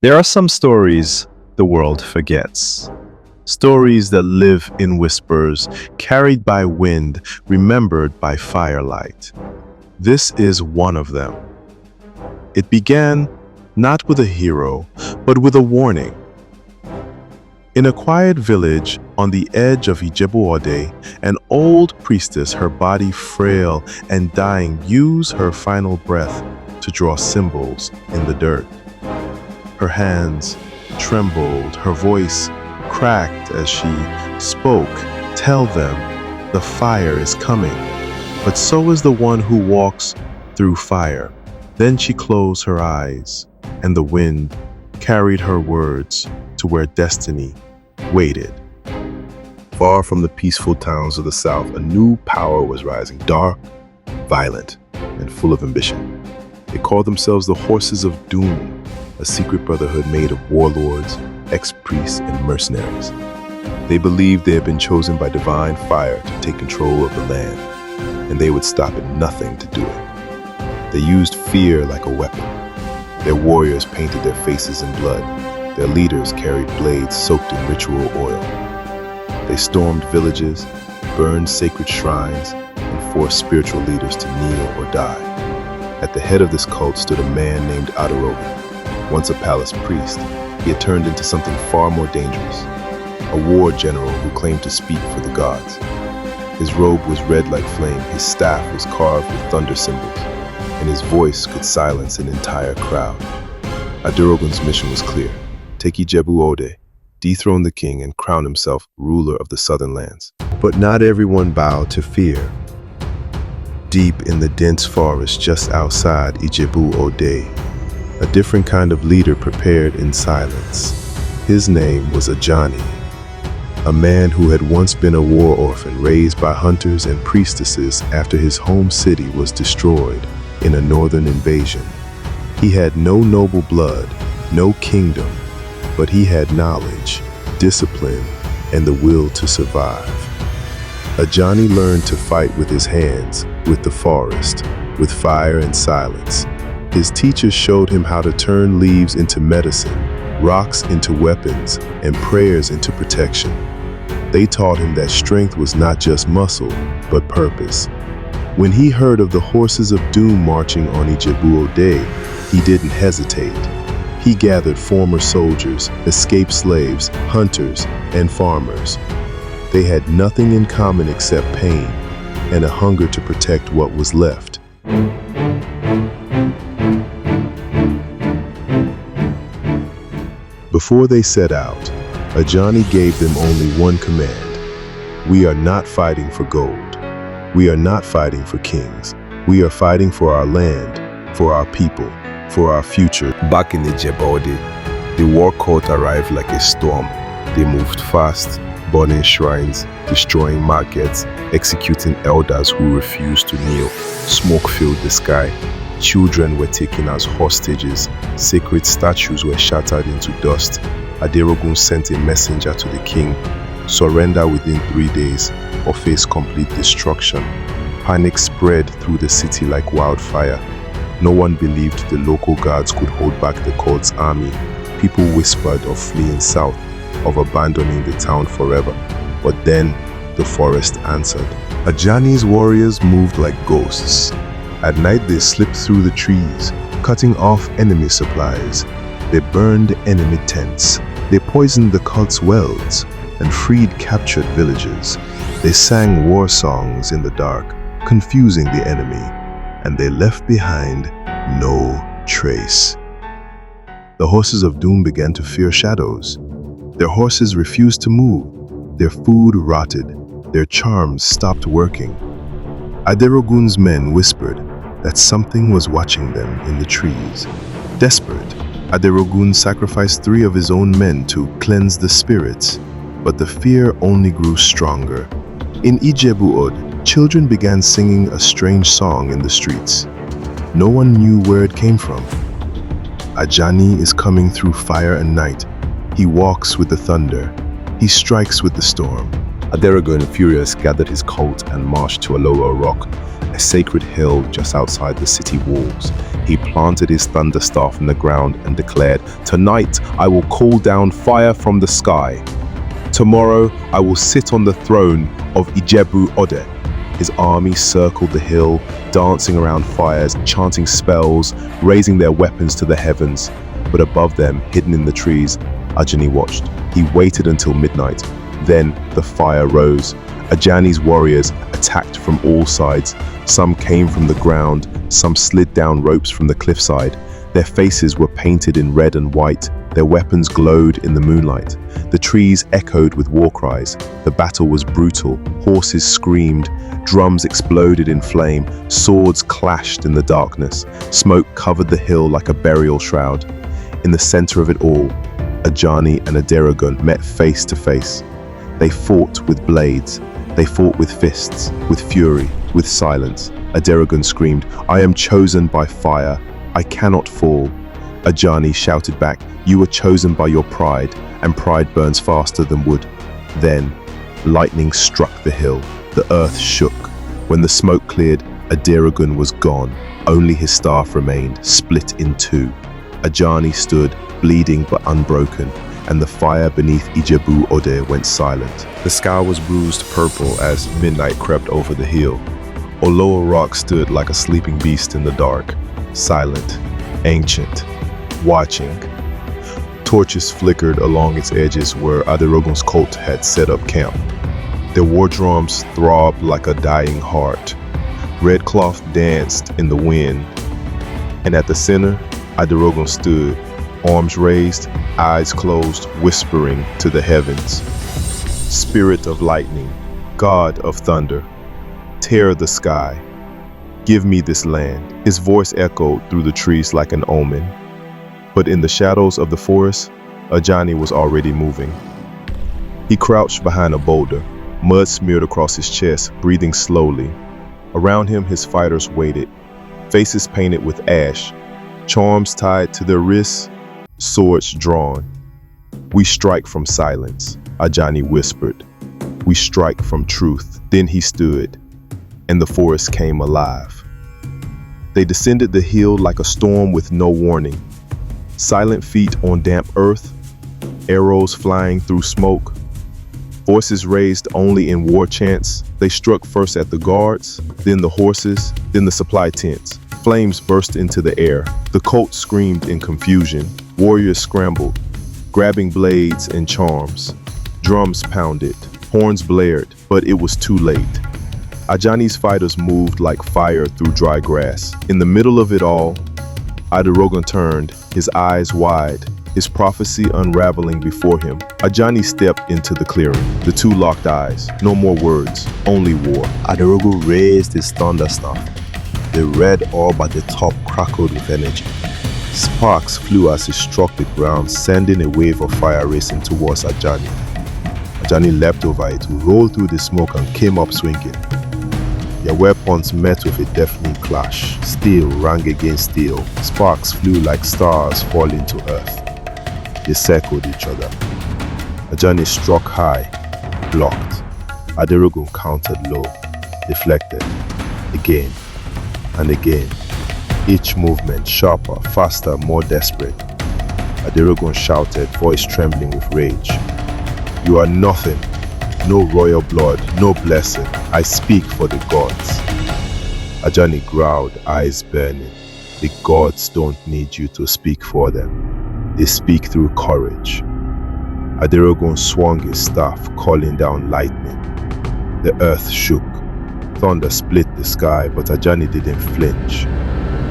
There are some stories the world forgets. Stories that live in whispers, carried by wind, remembered by firelight. This is one of them. It began not with a hero, but with a warning. In a quiet village on the edge of Bú-Òde, an old priestess, her body frail and dying, used her final breath to draw symbols in the dirt. Her hands trembled, her voice cracked as she spoke. "Tell them the fire is coming, but so is the one who walks through fire." Then she closed her eyes, and the wind carried her words to where destiny waited. Far from the peaceful towns of the south, a new power was rising, dark, violent, and full of ambition. They called themselves the Horses of Doom, a secret brotherhood made of warlords, ex-priests, and mercenaries. They believed they had been chosen by divine fire to take control of the land, and they would stop at nothing to do it. They used fear like a weapon. Their warriors painted their faces in blood. Their leaders carried blades soaked in ritual oil. They stormed villages, burned sacred shrines, and forced spiritual leaders to kneel or die. At the head of this cult stood a man named Aderogun. Once a palace priest, he had turned into something far more dangerous, a war general who claimed to speak for the gods. His robe was red like flame, his staff was carved with thunder symbols, and his voice could silence an entire crowd. Aderogun's mission was clear: take Bú-Òde, dethrone the king, and crown himself ruler of the southern lands. But not everyone bowed to fear. Deep in the dense forest just outside Bú-Òde, a different kind of leader prepared in silence. His name was Ajani, a man who had once been a war orphan raised by hunters and priestesses after his home city was destroyed in a northern invasion. He had no noble blood, no kingdom, but he had knowledge, discipline, and the will to survive. Ajani learned to fight with his hands, with the forest, with fire and silence. His teachers showed him how to turn leaves into medicine, rocks into weapons, and prayers into protection. They taught him that strength was not just muscle, but purpose. When he heard of the Horses of Doom marching on Bú-Òde, he didn't hesitate. He gathered former soldiers, escaped slaves, hunters, and farmers. They had nothing in common except pain and a hunger to protect what was left. Before they set out, Ajani gave them only one command: we are not fighting for gold. We are not fighting for kings. We are fighting for our land, for our people, for our future. Back in Bú-Òde, the war cult arrived like a storm. They moved fast, burning shrines, destroying markets, executing elders who refused to kneel. Smoke filled the sky. Children were taken as hostages. Sacred statues were shattered into dust. Aderogun sent a messenger to the king: surrender within 3 days or face complete destruction. Panic spread through the city like wildfire. No one believed the local guards could hold back the cult's army. People whispered of fleeing south, of abandoning the town forever. But then the forest answered. Ajani's warriors moved like ghosts. At night they slipped through the trees, cutting off enemy supplies. They burned enemy tents. They poisoned the cult's wells and freed captured villages. They sang war songs in the dark, confusing the enemy, and they left behind no trace. The Horses of Doom began to fear shadows. Their horses refused to move. Their food rotted. Their charms stopped working. Aderogun's men whispered that something was watching them in the trees. Desperate, Aderogun sacrificed 3 of his own men to cleanse the spirits, but the fear only grew stronger. In Bú-Òde, children began singing a strange song in the streets. No one knew where it came from. Ajani is coming through fire and night. He walks with the thunder. He strikes with the storm. Aderogun, furious, gathered his cult and marched to Olowo-Rock, a sacred hill just outside the city walls. He planted his thunder staff in the ground and declared, "Tonight I will call down fire from the sky. Tomorrow I will sit on the throne of Bú-Òde." His army circled the hill, dancing around fires, chanting spells, raising their weapons to the heavens. But above them, hidden in the trees, Ajani watched. He waited until midnight. Then the fire rose. Ajani's warriors attacked from all sides. Some came from the ground, some slid down ropes from the cliffside. Their faces were painted in red and white. Their weapons glowed in the moonlight. The trees echoed with war cries. The battle was brutal. Horses screamed. Drums exploded in flame. Swords clashed in the darkness. Smoke covered the hill like a burial shroud. In the center of it all, Ajani and Aderogun met face to face. They fought with blades. They fought with fists, with fury, with silence. Aderogun screamed, "I am chosen by fire. I cannot fall." Ajani shouted back, "You were chosen by your pride, and pride burns faster than wood." Then, lightning struck the hill. The earth shook. When the smoke cleared, Aderogun was gone. Only his staff remained, split in two. Ajani stood, bleeding but unbroken, and the fire beneath Bú-Òde went silent. The sky was bruised purple as midnight crept over the hill. Olowo-Rock stood like a sleeping beast in the dark, silent, ancient, watching. Torches flickered along its edges where Aderogun's cult had set up camp. Their war drums throbbed like a dying heart. Red cloth danced in the wind, and at the center, Aderogun stood, arms raised, eyes closed, whispering to the heavens. "Spirit of lightning, God of thunder, tear the sky. Give me this land." His voice echoed through the trees like an omen. But in the shadows of the forest, Ajani was already moving. He crouched behind a boulder, mud smeared across his chest, breathing slowly. Around him, his fighters waited, faces painted with ash, charms tied to their wrists, swords drawn. "We strike from silence," Ajani whispered. "We strike from truth." Then he stood, and the forest came alive. They descended the hill like a storm with no warning. Silent feet on damp earth, arrows flying through smoke, voices raised only in war chants. They struck first at the guards, then the horses, then the supply tents. Flames burst into the air. The cult screamed in confusion. Warriors scrambled, grabbing blades and charms. Drums pounded, horns blared, but it was too late. Ajani's fighters moved like fire through dry grass. In the middle of it all, Aderogun turned, his eyes wide, his prophecy unraveling before him. Ajani stepped into the clearing. The two locked eyes. No more words, only war. Aderogun raised his thunder staff. The red orb at the top crackled with energy. Sparks flew as he struck the ground, sending a wave of fire racing towards Ajani. Ajani leapt over it, rolled through the smoke and came up swinging. Their weapons met with a deafening clash. Steel rang against steel. Sparks flew like stars falling to earth. They circled each other. Ajani struck high, blocked. Aderogun countered low, deflected. Again and again. Each movement sharper, faster, more desperate. Aderogun shouted, voice trembling with rage. "You are nothing. No royal blood, no blessing. I speak for the gods." Ajani growled, eyes burning. The gods don't need you to speak for them. They speak through courage. Aderogun swung his staff, calling down lightning. The earth shook. Thunder split the sky, but Ajani didn't flinch.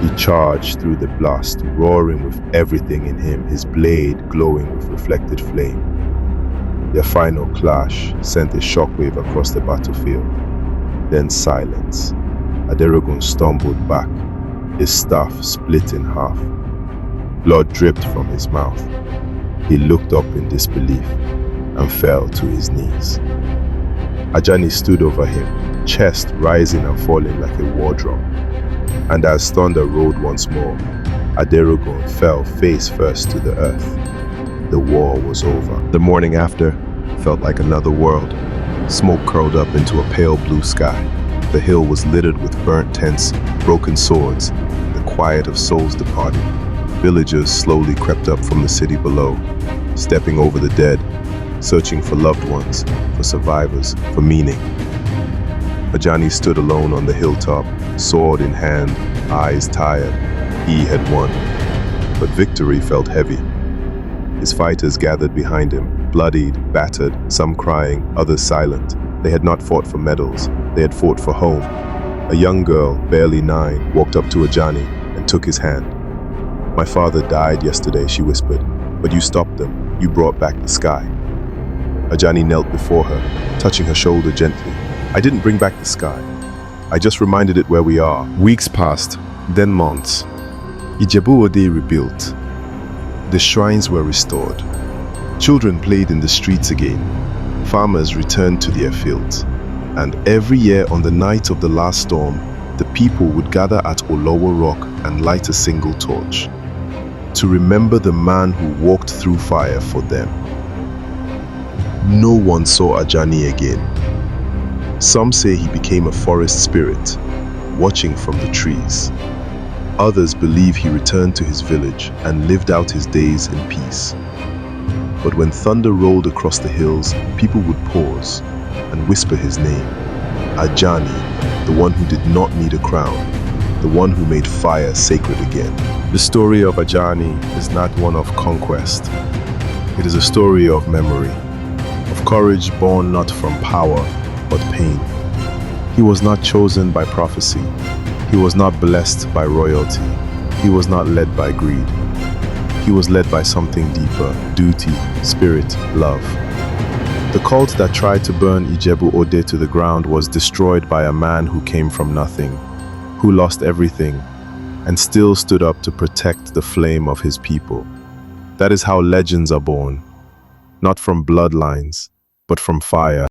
He charged through the blast, roaring with everything in him, his blade glowing with reflected flame. Their final clash sent a shockwave across the battlefield. Then silence. Aderogun stumbled back, his staff split in half. Blood dripped from his mouth. He looked up in disbelief and fell to his knees. Ajani stood over him, chest rising and falling like a war drum. And as thunder rolled once more, Aderogun fell face first to the earth. The war was over. The morning after felt like another world. Smoke curled up into a pale blue sky. The hill was littered with burnt tents, broken swords. The quiet of souls departed. Villagers slowly crept up from the city below, stepping over the dead, searching for loved ones, for survivors, for meaning. Ajani stood alone on the hilltop, sword in hand, eyes tired. He had won. But victory felt heavy. His fighters gathered behind him, bloodied, battered, some crying, others silent. They had not fought for medals, they had fought for home. A young girl, barely 9, walked up to Ajani and took his hand. "My father died yesterday," she whispered, "but you stopped them, you brought back the sky." Ajani knelt before her, touching her shoulder gently. "I didn't bring back the sky. I just reminded it where we are." Weeks passed, then months. Bú-Òde rebuilt. The shrines were restored. Children played in the streets again. Farmers returned to their fields. And every year on the night of the last storm, the people would gather at Olowo-Rock and light a single torch to remember the man who walked through fire for them. No one saw Ajani again. Some say he became a forest spirit, watching from the trees. Others believe he returned to his village and lived out his days in peace. But when thunder rolled across the hills, people would pause and whisper his name. Ajani, the one who did not need a crown, the one who made fire sacred again. The story of Ajani is not one of conquest. It is a story of memory, of courage born not from power, but pain. He was not chosen by prophecy. He was not blessed by royalty. He was not led by greed. He was led by something deeper: duty, spirit, love. The cult that tried to burn Bú-Òde to the ground was destroyed by a man who came from nothing, who lost everything, and still stood up to protect the flame of his people. That is how legends are born, not from bloodlines, but from fire.